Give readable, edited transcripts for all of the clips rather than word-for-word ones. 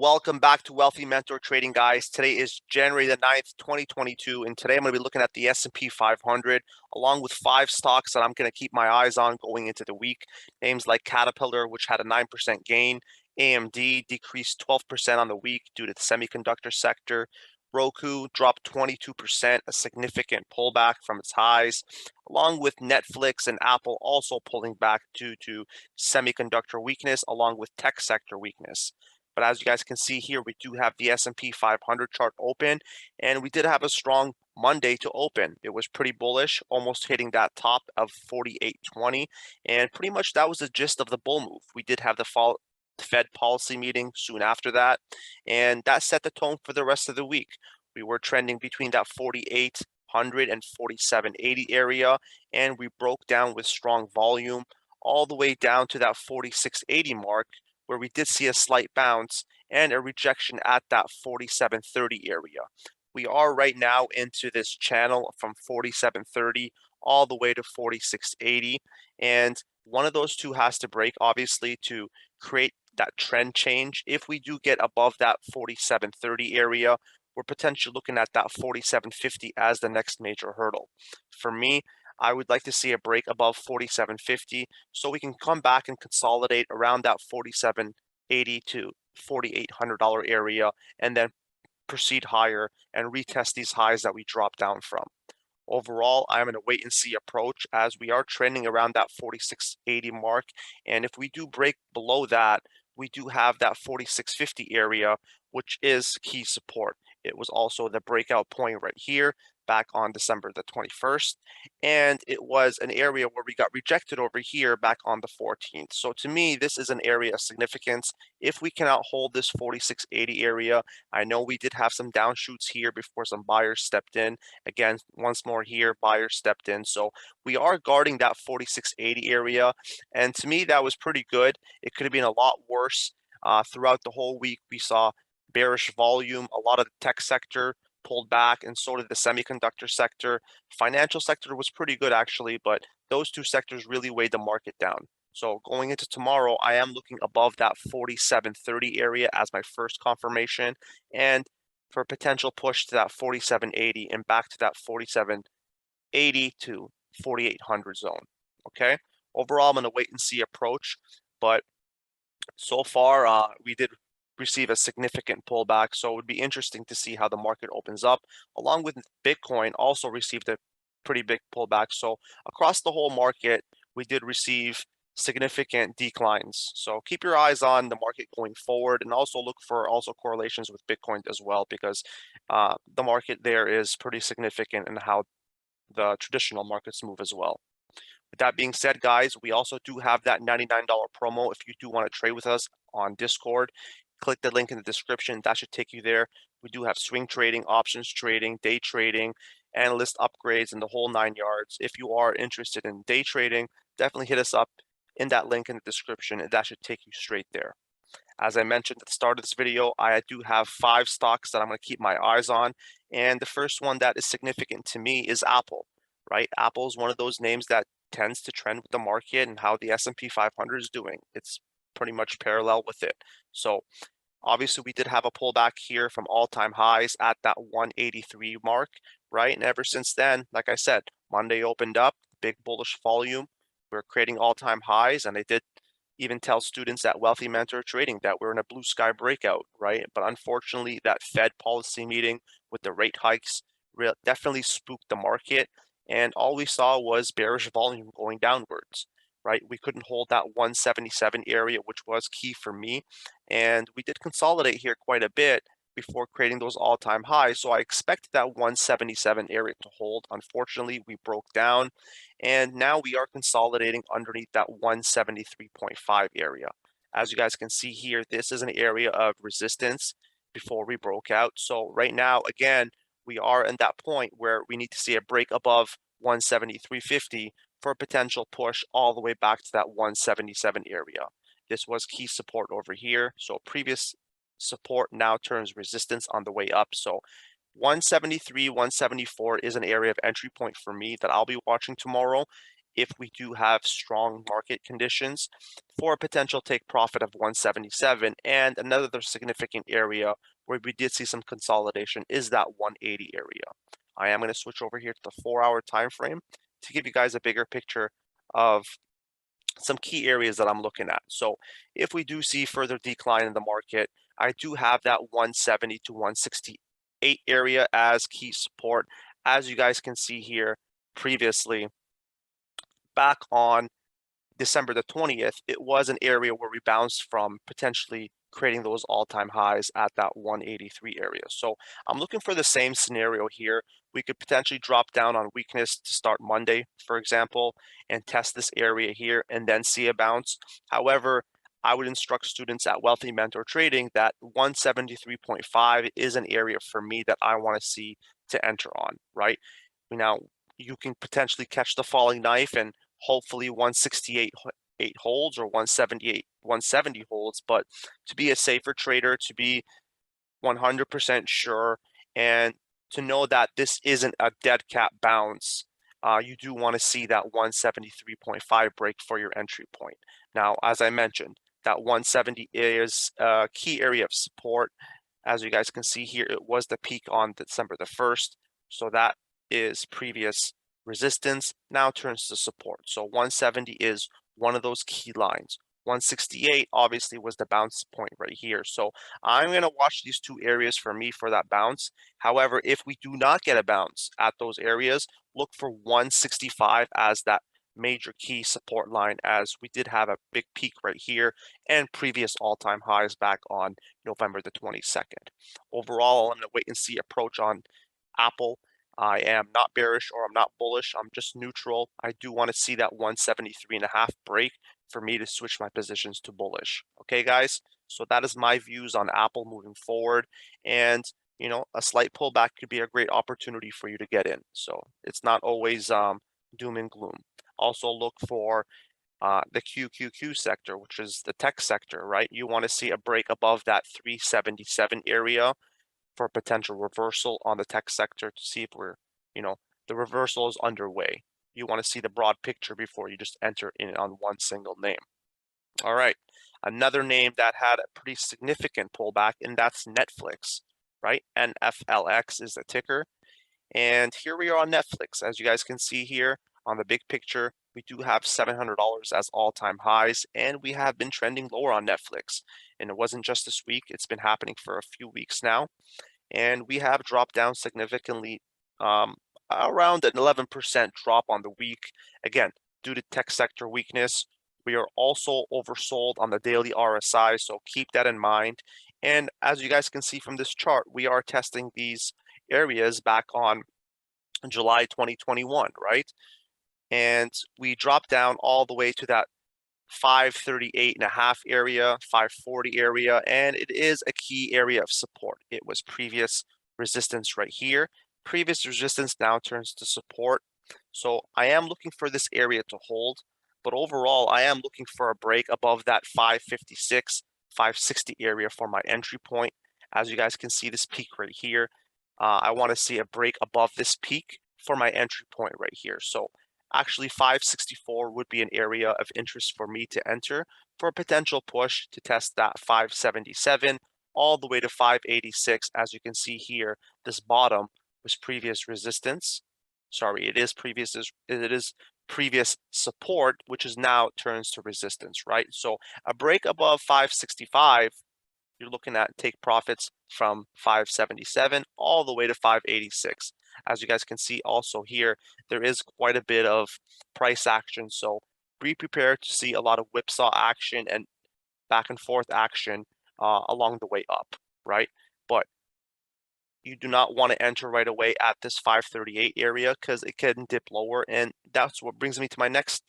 Welcome back to Wealthy Mentor Trading, guys. Today is January the 9th, 2022, and today I'm going to be looking at the S&P 500 along with 5 stocks that I'm going to keep my eyes on going into the week. Names like Caterpillar, which had a 9% gain, AMD decreased 12% on the week due to the semiconductor sector. Roku dropped 22%, a significant pullback from its highs, along with Netflix and Apple also pulling back due to semiconductor weakness along with tech sector weakness. But as you guys can see here, we do have the S&P 500 chart open, and we did have a strong Monday to open. It was pretty bullish, almost hitting that top of 48.20, and pretty much that was the gist of the bull move. We did have the Fed policy meeting soon after that, and that set the tone for the rest of the week. We were trending between that 4800 and 4780 area, and we broke down with strong volume all the way down to that 4680 mark, where we did see a slight bounce and a rejection at that 4730 area. We are right now into this channel from 4730 all the way to 4680, and one of those two has to break, obviously, to create that trend change. If we do get above that 4730 area, we're potentially looking at that 4750 as the next major hurdle. For me, I would like to see a break above 4750 so we can come back and consolidate around that 4780 to $4,800 area and then proceed higher and retest these highs that we dropped down from. Overall, I'm in a wait and see approach as we are trending around that 4680 mark, and if we do break below that, we do have that 4650 area, which is key support. It was also the breakout point right here back on December the 21st, and it was an area where we got rejected over here back on the 14th. So to me, this is an area of significance. If we cannot hold this 4680 area, I know we did have some downshoots here before some buyers stepped in. Again, once more here, buyers stepped in. So we are guarding that 4680 area, and to me, that was pretty good. It could have been a lot worse. Throughout the whole week, we saw bearish volume. A lot of the tech sector pulled back, and so did the semiconductor sector. Financial sector was pretty good actually, but those two sectors really weighed the market down. So going into tomorrow, I am looking above that 4730 area as my first confirmation, and for a potential push to that 4780 and back to that 4780 to 4800 zone. Okay, overall I'm going to wait and see approach, but so far we did receive a significant pullback, so it would be interesting to see how the market opens up. Along with Bitcoin also received a pretty big pullback, so across the whole market we did receive significant declines. So keep your eyes on the market going forward, and also look for also correlations with Bitcoin as well, because the market there is pretty significant in how the traditional markets move as well. With that being said, guys, we also do have that $99 promo if you do want to trade with us on Discord. Click the link in the description. That should take you there. We do have swing trading, options trading, day trading, analyst upgrades, and the whole 9 yards. If you are interested in day trading, definitely hit us up in that link in the description, and that should take you straight there. As I mentioned at the start of this video, I do have 5 stocks that I'm going to keep my eyes on, and the first one that is significant to me is Apple, right? Apple is one of those names that tends to trend with the market and how the S&P 500 is doing. It's pretty much parallel with it. So obviously we did have a pullback here from all-time highs at that 183 mark, right? And ever since then, like I said, Monday opened up, big bullish volume. We're creating all-time highs, and I did even tell students at Wealthy Mentor Trading that we're in a blue sky breakout, right? But unfortunately, that Fed policy meeting with the rate hikes definitely spooked the market, and all we saw was bearish volume going downwards. Right, we couldn't hold that 177 area, which was key for me, and we did consolidate here quite a bit before creating those all-time highs. So I expected that 177 area to hold. Unfortunately, we broke down, and now we are consolidating underneath that 173.5 area. As you guys can see here, this is an area of resistance before we broke out. So right now, again, we are in that point where we need to see a break above 173.50 for a potential push all the way back to that 177 area. This was key support over here. So previous support now turns resistance on the way up. So 173, 174 is an area of entry point for me that I'll be watching tomorrow. if we do have strong market conditions for a potential take profit of 177. And another significant area where we did see some consolidation is that 180 area. I am going to switch over here to the 4-hour time frame to give you guys a bigger picture of some key areas that I'm looking at. So if we do see further decline in the market, I do have that 170 to 168 area as key support. As you guys can see here previously, back on December the 20th, it was an area where we bounced from, potentially creating those all-time highs at that 183 area. So I'm looking for the same scenario here. We could potentially drop down on weakness to start Monday, for example, and test this area here and then see a bounce. However, I would instruct students at Wealthy Mentor Trading that 173.5 is an area for me that I want to see to enter on, right? Now, you can potentially catch the falling knife and hopefully 168 holds or 170 holds, but to be a safer trader, to be 100% sure, and to know that this isn't a dead cat bounce, you do want to see that 173.5 break for your entry point. Now, as I mentioned, that 170 is a key area of support. As you guys can see here, it was the peak on December the 1st. So that is previous resistance, now turns to support. So 170 is one of those key lines. 168 obviously was the bounce point right here. So I'm going to watch these two areas for me for that bounce. However, if we do not get a bounce at those areas, look for 165 as that major key support line, as we did have a big peak right here and previous all-time highs back on November the 22nd. Overall, I'm going to wait and see approach on Apple. I am not bearish or I'm not bullish. I'm just neutral. I do want to see that 173.5 break for me to switch my positions to bullish. Okay, guys? So that is my views on Apple moving forward. And, a slight pullback could be a great opportunity for you to get in. So it's not always doom and gloom. Also look for the QQQ sector, which is the tech sector, right? You want to see a break above that 377 area for a potential reversal on the tech sector to see if the reversal is underway. You want to see the broad picture before you just enter in on one single name. All right, another name that had a pretty significant pullback, and that's Netflix, right? NFLX is the ticker. And here we are on Netflix. As you guys can see here on the big picture, we do have $700 as all-time highs, and we have been trending lower on Netflix. And it wasn't just this week, it's been happening for a few weeks now. And we have dropped down significantly, around an 11% drop on the week. Again, due to tech sector weakness. We are also oversold on the daily RSI, so keep that in mind. And as you guys can see from this chart, we are testing these areas back on July 2021, right? And we dropped down all the way to that 538.5 area, 540 area, and it is a key area of support. It was previous resistance right here. Previous resistance now turns to support. So I am looking for this area to hold, but overall I am looking for a break above that 556, 560 area for my entry point. As you guys can see, this peak right here, I want to see a break above this peak for my entry point right here. So actually 564 would be an area of interest for me to enter for a potential push to test that 577 all the way to 586. As you can see here, this bottom was previous resistance. Sorry, it is previous support, which is now turns to resistance, right? So a break above 565, you're looking at take profits from 577 all the way to 586. As you guys can see also here, there is quite a bit of price action. So be prepared to see a lot of whipsaw action and back and forth action along the way up, right? But you do not want to enter right away at this 538 area because it can dip lower. And that's what brings me to my next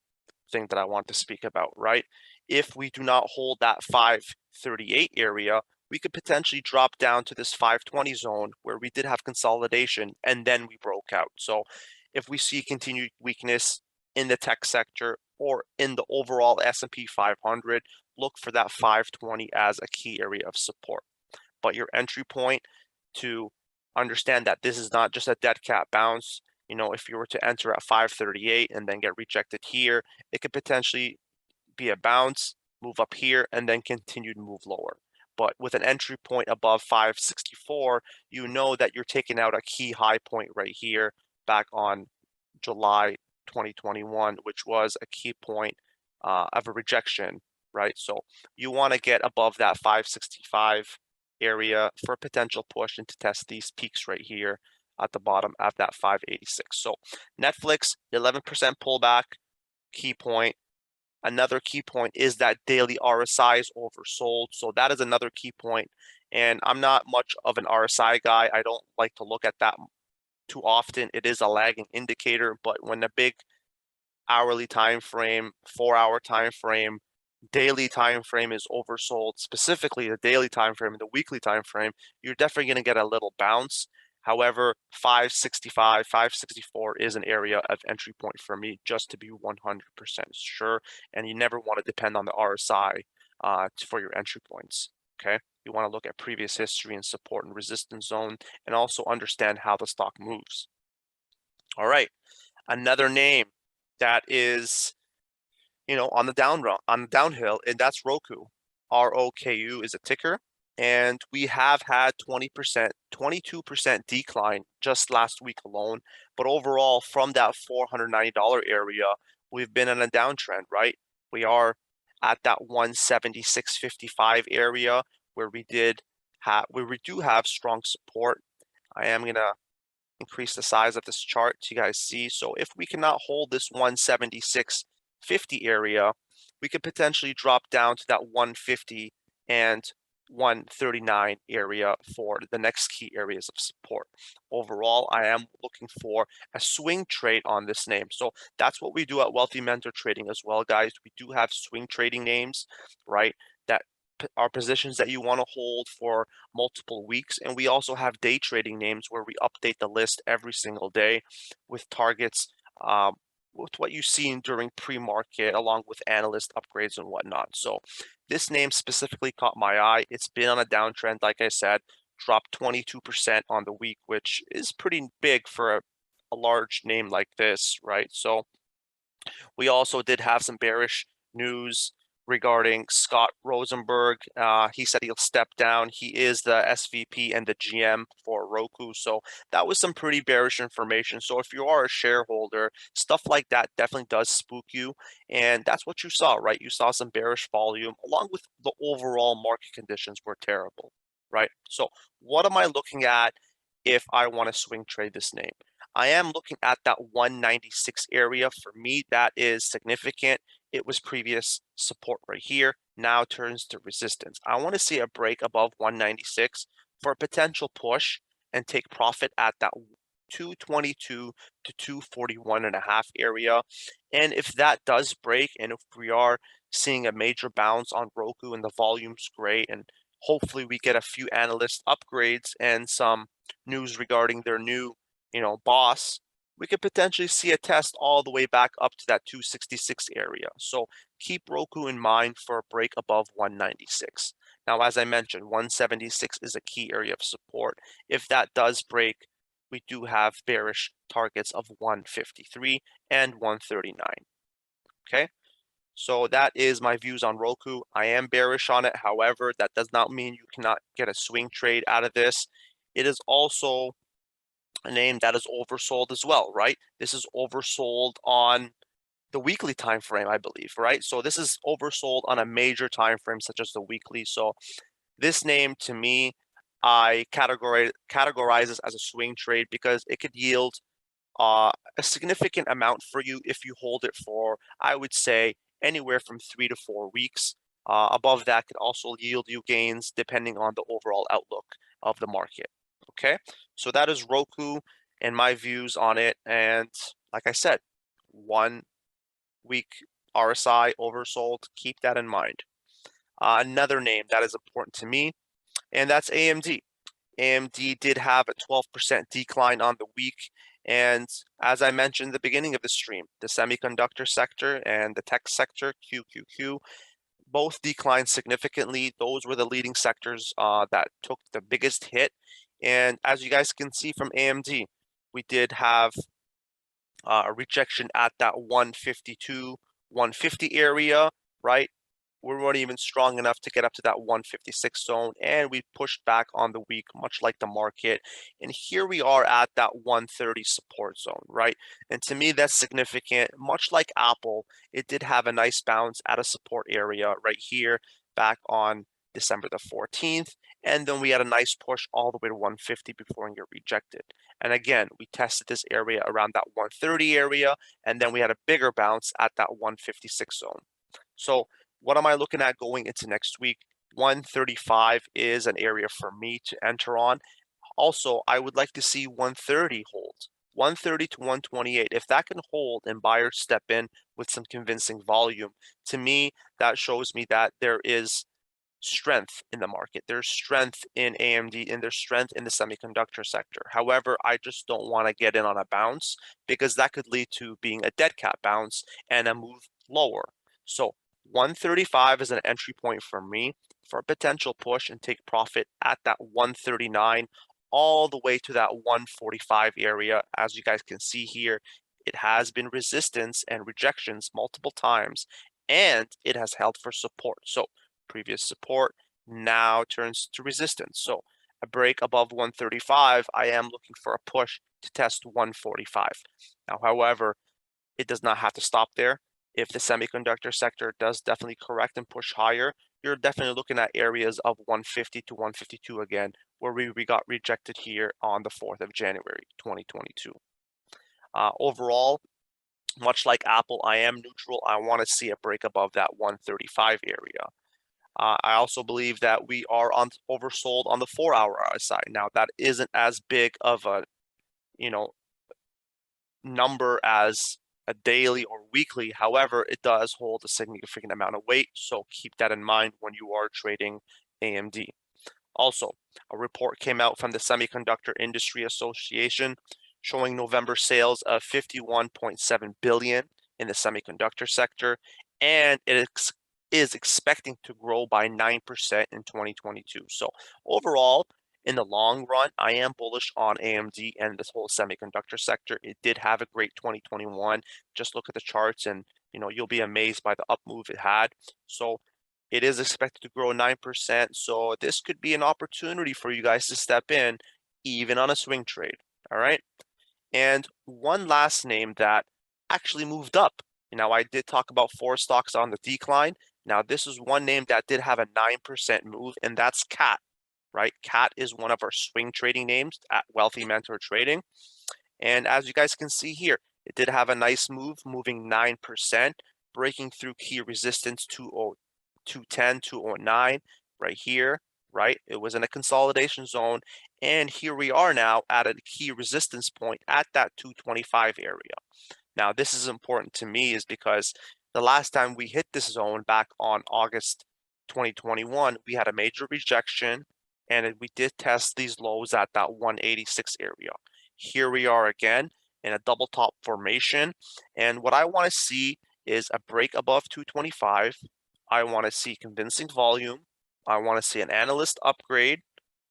thing that I want to speak about, right? If we do not hold that 538 area, we could potentially drop down to this 520 zone where we did have consolidation and then we broke out. So if we see continued weakness in the tech sector or in the overall S&P 500, look for that 520 as a key area of support. But your entry point, to understand that this is not just a dead cat bounce, You know, if you were to enter at 538 and then get rejected here, it could potentially be a bounce, move up here, and then continue to move lower. But with an entry point above 564, you know that you're taking out a key high point right here back on July 2021, which was a key point of a rejection, right? So you want to get above that 565 area for a potential push and to test these peaks right here at the bottom of that 586. So Netflix, 11% pullback, key point. Another key point is that daily RSI is oversold. So that is another key point. And I'm not much of an RSI guy. I don't like to look at that too often. It is a lagging indicator, but when the big hourly time frame, 4-hour time frame, daily time frame is oversold, specifically the daily time frame and the weekly time frame, you're definitely going to get a little bounce. However, 565, 564 is an area of entry point for me, just to be 100% sure. And you never want to depend on the RSI for your entry points. Okay, you want to look at previous history and support and resistance zone, and also understand how the stock moves. All right, another name that is, you know, on the downhill, and that's Roku. ROKU is a ticker, and we have had 20%, 22% decline just last week alone. But overall, from that $490 area, we've been in a downtrend, right? We are at that 176.55 area where we do have strong support. I am gonna increase the size of this chart so you guys see. So if we cannot hold this 176.50 area, we could potentially drop down to that 150 and 139 area for the next key areas of support. Overall, I am looking for a swing trade on this name. So that's what we do at Wealthy Mentor Trading as well, guys. We do have swing trading names, right? That are positions that you want to hold for multiple weeks. And we also have day trading names where we update the list every single day with targets, with what you've seen during pre-market, along with analyst upgrades and whatnot. So this name specifically caught my eye. It's been on a downtrend, like I said, dropped 22% on the week, which is pretty big for a large name like this, right? So we also did have some bearish news regarding Scott Rosenberg. He said he'll step down. He is the SVP and the GM for Roku. So that was some pretty bearish information. So if you are a shareholder, stuff like that definitely does spook you. And that's what you saw, right? You saw some bearish volume along with the overall market conditions were terrible, right? So what am I looking at if I want to swing trade this name? I am looking at that 196 area. For me, that is significant. It was previous support right here, now turns to resistance. I want to see a break above 196 for a potential push and take profit at that 222 to 241.5 area. And if that does break, and if we are seeing a major bounce on Roku and the volume's great, and hopefully we get a few analyst upgrades and some news regarding their new, boss, we could potentially see a test all the way back up to that 266 area. So keep Roku in mind for a break above 196. Now, as I mentioned, 176 is a key area of support. If that does break, we do have bearish targets of 153 and 139. Okay, so that is my views on Roku. I am bearish on it. However, that does not mean you cannot get a swing trade out of this. It is also a name that is oversold as well, right? This is oversold on the weekly time frame, I believe, right? So this is oversold on a major time frame such as the weekly. So this name, to me, I categorizes as a swing trade because it could yield a significant amount for you if you hold it for, I would say, anywhere from 3 to 4 weeks. Above that could also yield you gains depending on the overall outlook of the market. Okay, so that is Roku and my views on it. And like I said, 1 week RSI oversold. Keep that in mind. Another name that is important to me, and that's AMD. AMD did have a 12% decline on the week. And as I mentioned at the beginning of the stream, the semiconductor sector and the tech sector, QQQ, both declined significantly. Those were the leading sectors that took the biggest hit. And as you guys can see from AMD, we did have A rejection at that 152, 150 area, right? We weren't even strong enough to get up to that 156 zone, and we pushed back on the week, much like the market. And here we are at that 130 support zone, right? And to me, that's significant. Much like Apple, it did have a nice bounce at a support area right here back on December the 14th. And then we had a nice push all the way to 150 before it got rejected. And again, we tested this area around that 130 area, and then we had a bigger bounce at that 156 zone. So what am I looking at going into next week? 135 is an area for me to enter on. Also, I would like to see 130 hold. 130 to 128. If that can hold and buyers step in with some convincing volume, to me, that shows me that there is strength in the market. There's strength in AMD and there's strength in the semiconductor sector. However, I just don't want to get in on a bounce because that could lead to being a dead cat bounce and a move lower. So 135 is an entry point for me for a potential push and take profit at that 139 all the way to that 145 area. As you guys can see here, it has been resistance and rejections multiple times, and it has held for support. So previous support now turns to resistance. So a break above 135, I am looking for a push to test 145. Now, however, it does not have to stop there. If the semiconductor sector does definitely correct and push higher, you're definitely looking at areas of 150 to 152 again, where we got rejected here on the 4th of January, 2022. Overall, much like Apple, I am neutral. I want to see a break above that 135 area. I also believe that we are oversold on the 4-hour RSI. Now, that isn't as big of a, number as a daily or weekly. However, it does hold a significant amount of weight, so keep that in mind when you are trading AMD. Also, a report came out from the Semiconductor Industry Association showing November sales of 51.7 billion in the semiconductor sector, and it is expecting to grow by 9% in 2022. So overall, in the long run, I am bullish on AMD and this whole semiconductor sector. It did have a great 2021. Just look at the charts and you'll be amazed by the up move it had. So it is expected to grow 9%. So this could be an opportunity for you guys to step in, even on a swing trade. All right. And one last name that actually moved up. Now, I did talk about 4 stocks on the decline. Now, this is one name that did have a 9% move, and that's CAT, right? CAT is one of our swing trading names at Wealthy Mentor Trading. And as you guys can see here, it did have a nice move, moving 9%, breaking through key resistance 210, 209 right here, right? It was in a consolidation zone. And here we are now at a key resistance point at that 225 area. Now, this is important to me is because the last time we hit this zone back on August 2021, we had a major rejection and we did test these lows at that 186 area. Here we are again in a double top formation. And what I want to see is a break above 225. I want to see convincing volume. I want to see an analyst upgrade.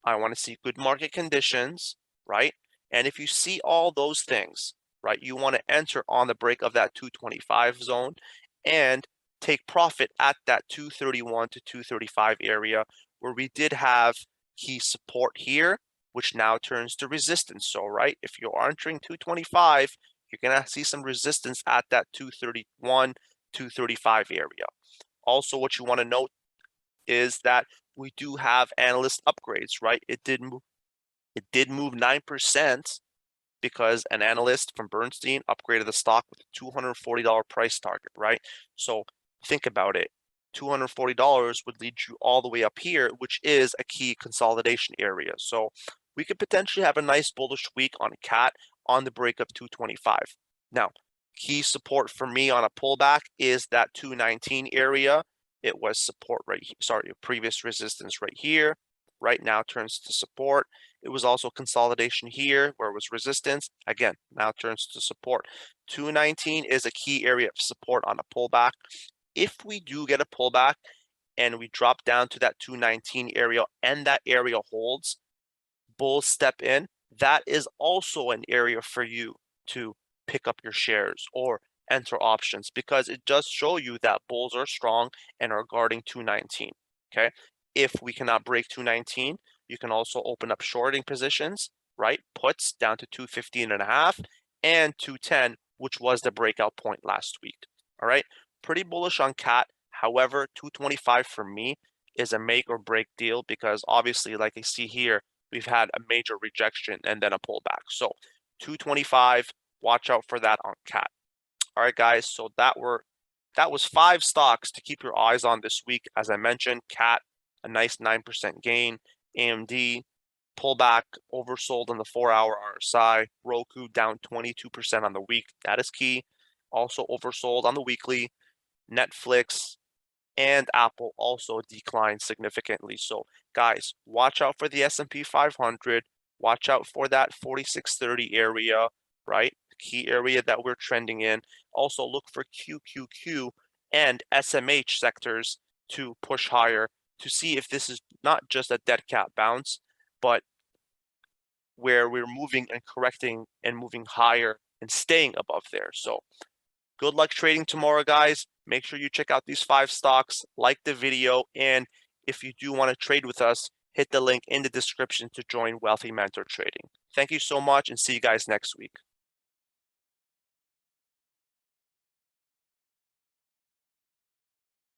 I want to see good market conditions, right? And if you see all those things, right, you want to enter on the break of that 225 zone and take profit at that 231 to 235 area where we did have key support here, which now turns to resistance. So, right, if you're entering 225, you're going to see some resistance at that 231, 235 area. Also, what you want to note is that we do have analyst upgrades, right? It did move 9% because an analyst from Bernstein upgraded the stock with a $240 price target, right? So think about it. $240 would lead you all the way up here, which is a key consolidation area. So we could potentially have a nice bullish week on CAT on the break of 225. Now, key support for me on a pullback is that 219 area. It was support right here, sorry, previous resistance right here. Right now turns to support. It was also consolidation here where it was resistance. Again, now turns to support. 219 is a key area of support on a pullback. If we do get a pullback and we drop down to that 219 area and that area holds, bulls step in. That is also an area for you to pick up your shares or enter options, because it does show you that bulls are strong and are guarding 219. Okay, if we cannot break 219, you can also open up shorting positions, right? Puts down to 215.5 and 210, which was the breakout point last week. All right, pretty bullish on CAT. However, 225 for me is a make or break deal, because obviously, like you see here, we've had a major rejection and then a pullback. So 225, watch out for that on CAT. All right, guys, so that was 5 stocks to keep your eyes on this week. As I mentioned, CAT, a nice 9% gain. AMD, pullback, oversold on the 4-hour RSI. Roku down 22% on the week. That is key. Also oversold on the weekly. Netflix and Apple also declined significantly. So guys, watch out for the S&P 500. Watch out for that 4630 area, right? Key area that we're trending in. Also look for QQQ and SMH sectors to push higher, to see if this is not just a dead cat bounce, but where we're moving and correcting and moving higher and staying above there. So good luck trading tomorrow, guys. Make sure you check out these 5 stocks, like the video, and if you do want to trade with us, hit the link in the description to join Wealthy Mentor Trading. Thank you so much, and see you guys next week.